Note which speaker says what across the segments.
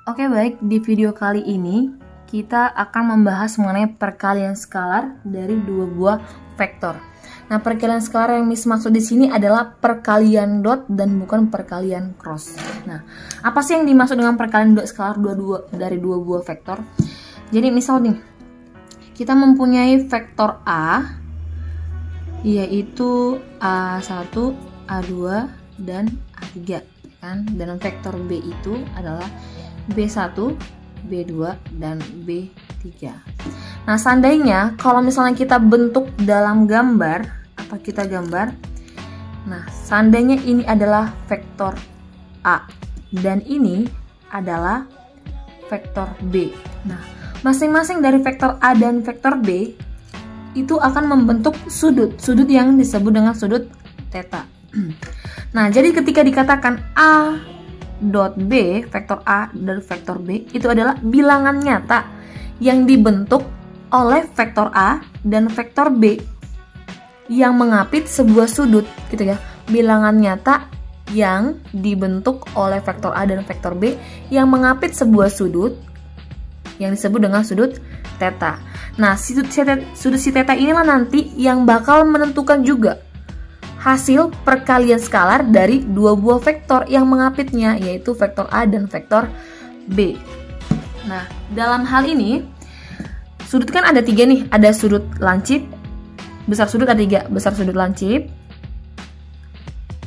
Speaker 1: Oke, baik, di video kali ini kita akan membahas mengenai perkalian skalar dari dua buah vektor. Nah, perkalian skalar yang maksud di sini adalah perkalian dot dan bukan perkalian cross. Nah, apa sih yang dimaksud dengan perkalian dot skalar dari dua buah vektor? Jadi misal nih, kita mempunyai vektor A yaitu A1, A2 dan A3 kan, dan vektor B itu adalah B1, B2 dan B3. Nah, seandainya kalau misalnya kita bentuk dalam gambar atau kita gambar, nah seandainya ini adalah vektor A dan ini adalah vektor B. Nah, masing-masing dari vektor A dan vektor B itu akan membentuk sudut yang disebut dengan sudut theta. Nah, jadi ketika dikatakan A dot B, vektor A dan vektor B itu adalah bilangan nyata yang dibentuk oleh vektor A dan vektor B yang mengapit sebuah sudut gitu ya. Bilangan nyata yang dibentuk oleh vektor A dan vektor B yang mengapit sebuah sudut yang disebut dengan sudut theta. Nah, sudut si theta inilah nanti yang bakal menentukan juga hasil perkalian skalar dari dua buah vektor yang mengapitnya, yaitu vektor A dan vektor B. Nah, dalam hal ini sudut kan ada tiga nih, ada sudut lancip, besar sudut ada tiga, besar sudut lancip,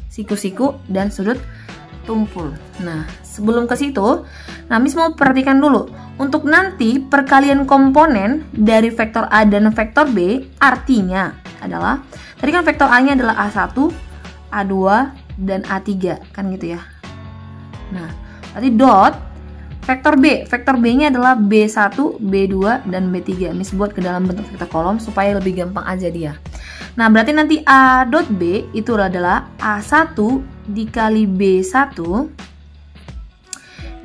Speaker 1: siku-siku, dan sudut tumpul. Nah, sebelum ke situ, Miss mau perhatikan dulu, untuk nanti perkalian komponen dari vektor A dan vektor B artinya adalah, tadi kan vektor A nya adalah A1, A2, dan A3 kan gitu ya. Nah, berarti dot vektor B nya adalah B1, B2, dan B3. Miss buat ke dalam bentuk vektor kolom supaya lebih gampang aja dia. Nah, berarti nanti A dot B itu adalah A1 dikali B1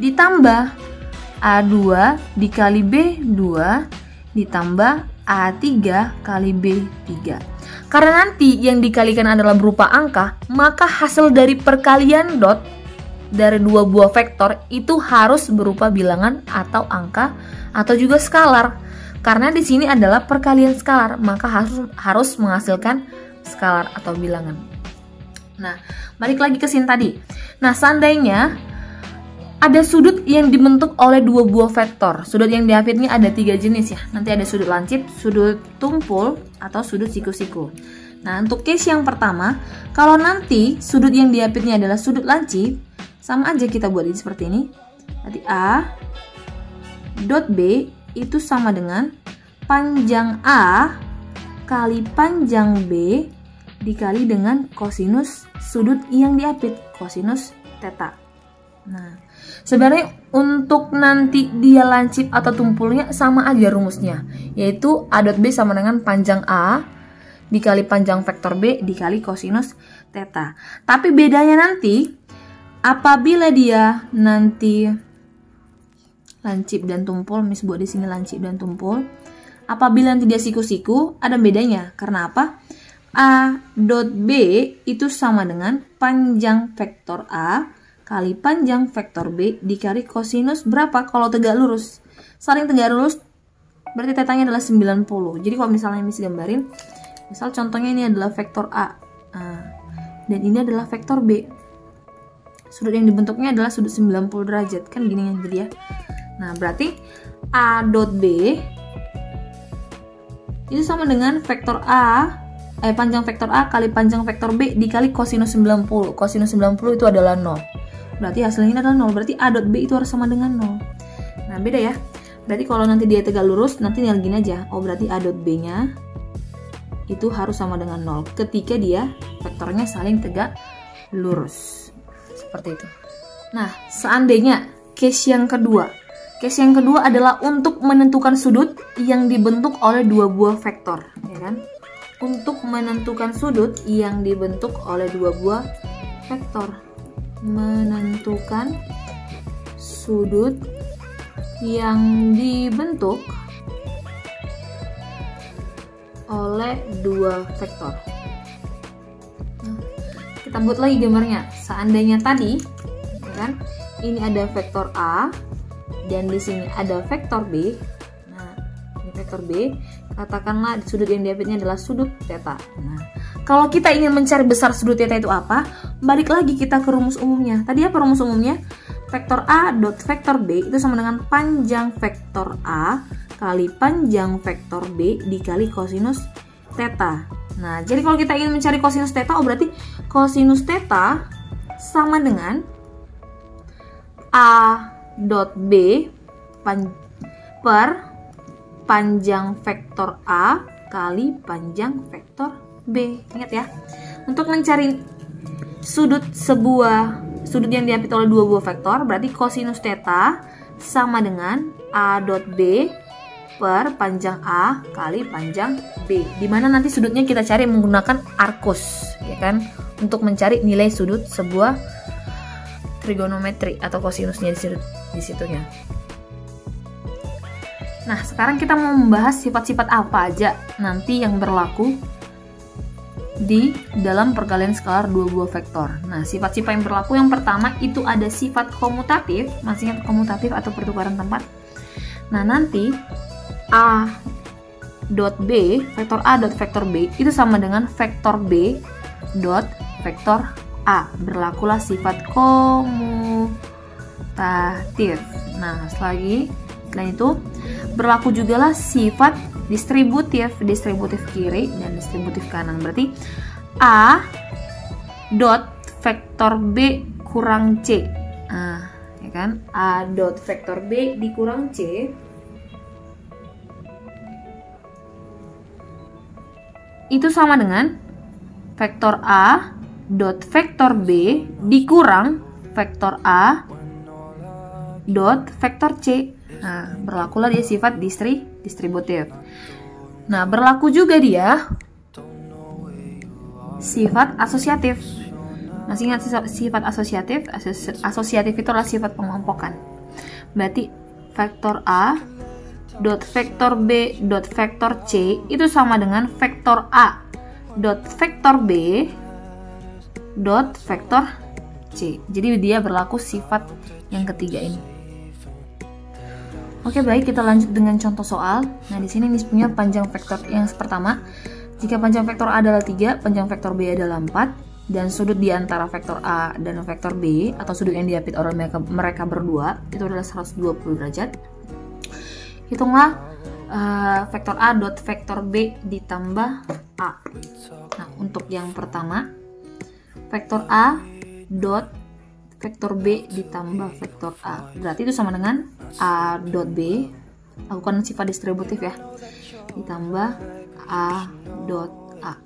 Speaker 1: ditambah A2 dikali B2 ditambah A3 kali B3. Karena nanti yang dikalikan adalah berupa angka, maka hasil dari perkalian dot dari dua buah vektor itu harus berupa bilangan atau angka atau juga skalar. Karena di sini adalah perkalian skalar, maka harus menghasilkan skalar atau bilangan. Nah, balik lagi ke sini tadi. Nah, seandainya ada sudut yang dibentuk oleh dua buah vektor. Sudut yang diapitnya ada tiga jenis ya. Nanti ada sudut lancip, sudut tumpul, atau sudut siku-siku. Nah, untuk case yang pertama, kalau nanti sudut yang diapitnya adalah sudut lancip, sama aja kita buat ini seperti ini. Nanti A dot B itu sama dengan panjang A kali panjang B dikali dengan kosinus sudut yang diapit, kosinus theta. Nah, sebenarnya untuk nanti dia lancip atau tumpulnya sama aja rumusnya, yaitu A dot B sama dengan panjang A dikali panjang vektor B dikali kosinus theta. Tapi bedanya nanti apabila dia nanti lancip dan tumpul, Miss buat di sini lancip dan tumpul. Apabila nanti dia siku-siku, ada bedanya. Karena apa? A dot B itu sama dengan panjang vektor A kali panjang vektor B dikali kosinus berapa kalau tegak lurus. Saling tegak lurus berarti tetanya adalah 90. Jadi kalau misalnya Miss gambarin, misal contohnya ini adalah vektor A, dan ini adalah vektor B. Sudut yang dibentuknya adalah sudut 90 derajat, kan gini jadi ya. Nah, berarti A dot B itu sama dengan vektor panjang vektor A kali panjang vektor B dikali kosinus 90. Kosinus 90 itu adalah 0. Berarti hasilnya adalah 0. Berarti A dot B itu harus sama dengan 0. Nah, beda ya. Berarti kalau nanti dia tegak lurus, nanti tinggal gini aja. Oh, berarti A dot B-nya itu harus sama dengan 0 ketika dia vektornya saling tegak lurus. Seperti itu. Nah, seandainya case yang kedua. Case yang kedua adalah untuk menentukan sudut yang dibentuk oleh dua buah vektor, ya kan? Untuk menentukan sudut yang dibentuk oleh dua buah vektor. Menentukan sudut yang dibentuk oleh dua vektor. Nah, kita buat lagi gambarnya. Seandainya tadi, ya kan, ini ada vektor A dan di sini ada vektor B. Nah, ini vektor B, katakanlah sudut yang diapitnya adalah sudut theta. Nah, kalau kita ingin mencari besar sudut theta itu apa? Balik lagi kita ke rumus umumnya. Tadi apa rumus umumnya? Vektor A dot vektor B itu sama dengan panjang vektor A kali panjang vektor B dikali kosinus theta. Nah, jadi kalau kita ingin mencari kosinus theta, berarti kosinus theta sama dengan A dot B per panjang vektor A kali panjang vektor B. Ingat ya, untuk mencari sudut yang diapit oleh dua buah vektor, berarti kosinus theta sama dengan A dot B per panjang A kali panjang B, dimana nanti sudutnya kita cari menggunakan arcus, ya kan, untuk mencari nilai sudut sebuah trigonometri atau kosinusnya di situnya. Nah, sekarang kita mau membahas sifat-sifat apa aja nanti yang berlaku di dalam perkalian skalar dua buah vektor. Nah, sifat-sifat yang berlaku yang pertama itu ada sifat komutatif. Masih ingat komutatif atau pertukaran tempat? Nah, nanti A dot B, vektor A dot vektor B itu sama dengan vektor B dot vektor A. Berlakulah sifat komutatif. Nah, selain itu berlaku juga lah sifat distributif kiri dan distributif kanan. Berarti A dot vektor B kurang C. Nah, ya kan? A dot vektor B dikurang C itu sama dengan vektor A dot vektor B dikurang vektor A dot vektor C. Nah, berlakulah dia sifat distributif. Nah, berlaku juga dia sifat asosiatif. Masih ingat sifat asosiatif? Asosiatif itu adalah sifat pengelompokan. Berarti vektor A dot vektor B dot vektor C itu sama dengan vektor A dot vektor B dot vektor C. Jadi dia berlaku sifat yang ketiga ini. Oke, baik, kita lanjut dengan contoh soal. Nah, di sini punya panjang vektor yang pertama. Jika panjang vektor A adalah 3, panjang vektor B adalah 4, dan sudut di antara vektor A dan vektor B atau sudut yang diapit oleh mereka berdua itu adalah 120 derajat. Hitunglah vektor A dot vektor B ditambah A. Nah, untuk yang pertama, vektor A dot vektor B ditambah vektor A. Berarti itu sama dengan A dot B, lakukan sifat distributif ya, ditambah A dot A.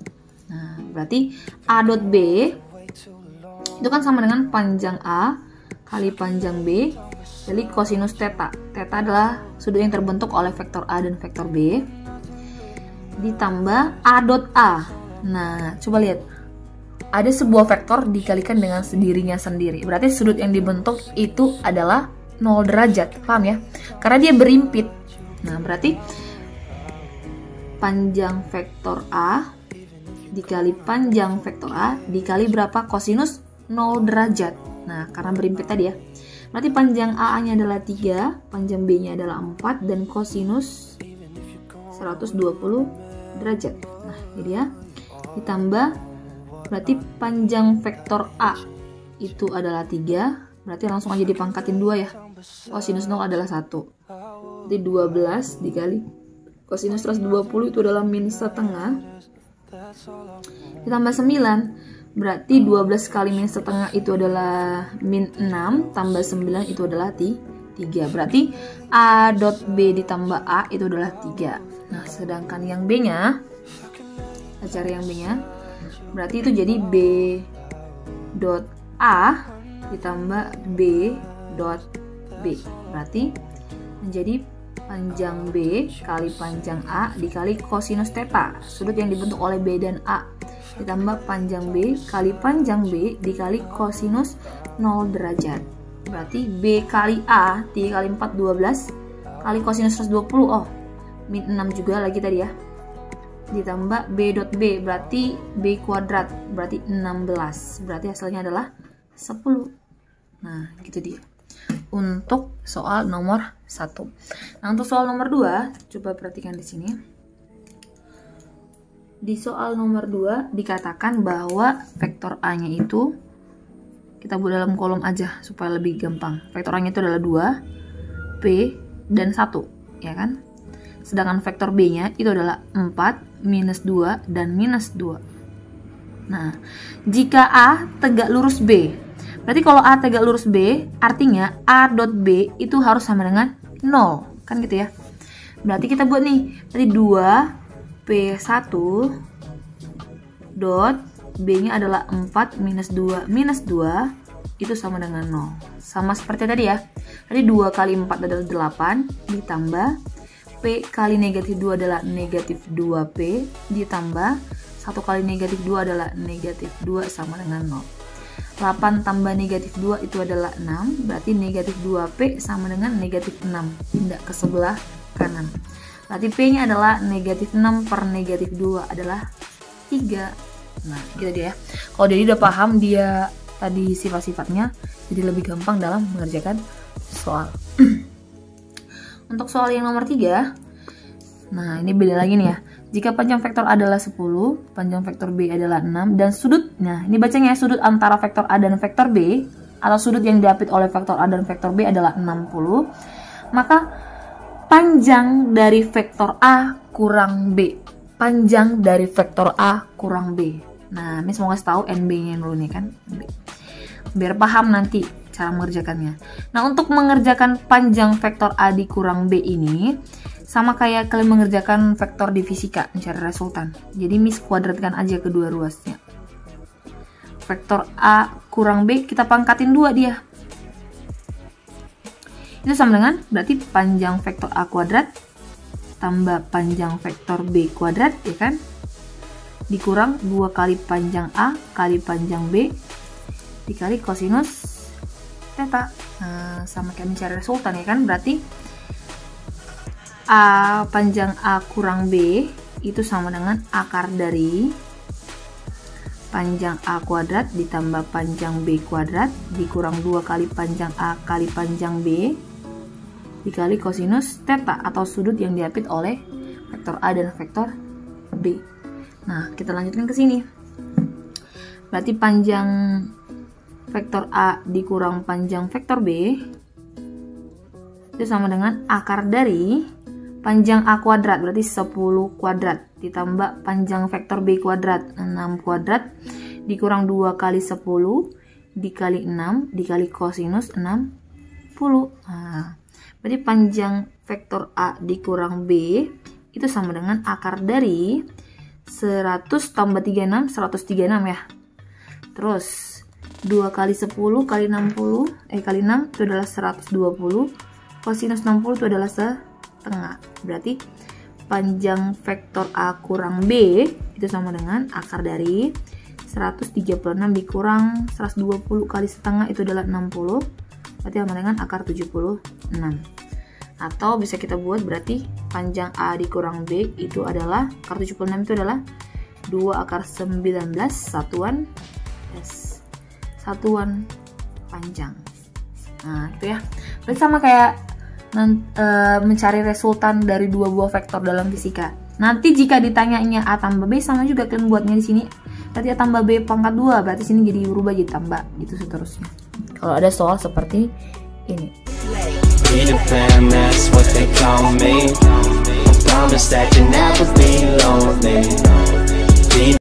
Speaker 1: Nah, berarti A dot B itu kan sama dengan panjang A kali panjang B kali kosinus theta. Theta adalah sudut yang terbentuk oleh vektor A dan vektor B ditambah A dot A. Nah, coba lihat. Ada sebuah vektor dikalikan dengan sendirinya sendiri. Berarti sudut yang dibentuk itu adalah 0 derajat. Paham ya? Karena dia berimpit. Nah, berarti panjang vektor A dikali panjang vektor A dikali berapa? Kosinus 0 derajat. Nah, karena berimpit tadi ya. Berarti panjang A-nya adalah 3, panjang B-nya adalah 4, dan kosinus 120 derajat. Nah, ini dia. Ditambah, berarti panjang vektor A itu adalah 3, berarti langsung aja dipangkatin 2 ya. Kosinus 0 adalah 1. Jadi 12 dikali kosinus 120 itu adalah min setengah. Ditambah 9, berarti 12 kali min setengah itu adalah min 6, tambah 9 itu adalah 3. Berarti A dot B ditambah A itu adalah 3. Nah, sedangkan yang B-nya, kita cari yang B-nya. Berarti itu jadi B dot A ditambah B dot B. Berarti menjadi panjang B kali panjang A dikali kosinus theta, sudut yang dibentuk oleh B dan A, ditambah panjang B kali panjang B dikali kosinus 0 derajat. Berarti B kali A 3 kali 4 12 kali kosinus 120. Oh, min 6 juga lagi tadi ya. Ditambah B dot B, berarti B kuadrat, berarti 16. Berarti hasilnya adalah 10. Nah, gitu dia. untuk soal nomor 1. Nah, untuk soal nomor 2, coba perhatikan di sini. Di soal nomor 2 dikatakan bahwa vektor A-nya itu, kita buat dalam kolom aja supaya lebih gampang. Vektor A-nya itu adalah 2, P, dan 1, ya kan? Sedangkan vektor B-nya itu adalah 4, minus 2, dan minus 2. Nah, jika A tegak lurus B, berarti kalau A tegak lurus B, artinya A dot B itu harus sama dengan 0, kan gitu ya. Berarti kita buat nih, berarti 2P1 dot B-nya adalah 4 minus 2 itu sama dengan 0. Sama seperti tadi ya. Tadi 2 kali 4 adalah 8, ditambah P kali negatif 2 adalah negatif 2P, ditambah 1 kali negatif 2 adalah negatif 2 sama dengan 0. 8 tambah negatif 2 itu adalah 6, berarti negatif 2P sama dengan negatif 6. Pindah ke sebelah kanan. Berarti P-nya adalah negatif 6 per negatif 2 adalah 3. Nah, gitu dia ya. Kalau jadi udah paham dia tadi sifat-sifatnya, jadi lebih gampang dalam mengerjakan soal. Untuk soal yang nomor 3, nah ini beda lagi nih ya. Jika panjang vektor A adalah 10, panjang vektor B adalah 6, dan sudut, nah ini bacanya ya, sudut antara vektor A dan vektor B, atau sudut yang diapit oleh vektor A dan vektor B adalah 60, maka panjang dari vektor A kurang B. Panjang dari vektor A kurang B. Nah, ini semoga tahu NB-nya dulu nih kan. B. Biar paham nanti cara mengerjakannya. Nah, untuk mengerjakan panjang vektor A dikurang B ini, sama kayak kalian mengerjakan vektor di fisika, mencari resultan. Jadi Miss kuadratkan aja kedua ruasnya. Vektor A kurang B, kita pangkatin 2 dia. Itu sama dengan, berarti panjang vektor A kuadrat tambah panjang vektor B kuadrat, ya kan? Dikurang 2 kali panjang A kali panjang B dikali kosinus theta. Nah, sama kayak mencari resultan ya kan? Berarti A panjang A kurang B itu sama dengan akar dari panjang A kuadrat ditambah panjang B kuadrat dikurang 2 kali panjang A kali panjang B dikali kosinus theta atau sudut yang diapit oleh vektor A dan vektor B. Nah, kita lanjutkan ke sini. Berarti panjang vektor A dikurang panjang vektor B itu sama dengan akar dari panjang A kuadrat, berarti 10 kuadrat, ditambah panjang vektor B kuadrat, 6 kuadrat, dikurang 2 kali 10, dikali 6, dikali kosinus 60. Nah, berarti panjang vektor A dikurang B itu sama dengan akar dari 100 tambah 36, 136 ya. Terus 2 kali 10 kali 60, kali 6 itu adalah 120, kosinus 60 itu adalah setengah. Berarti panjang vektor A kurang B itu sama dengan akar dari 136 dikurang 120 kali setengah itu adalah 60, berarti sama dengan akar 76. Atau bisa kita buat berarti panjang A dikurang B itu adalah, akar 76 itu adalah 2 akar 19 satuan S, satuan panjang. Nah, itu ya. Berarti sama kayak mencari resultan dari dua buah vektor dalam fisika. Nanti jika ditanyanya A tambah B, sama juga kalian buatnya di sini. Berarti A tambah B pangkat 2, berarti sini jadi berubah jadi tambah, gitu seterusnya. Kalau ada soal seperti ini.
Speaker 2: Peter Pan, that's what they call me. I promise that you'll never be lonely.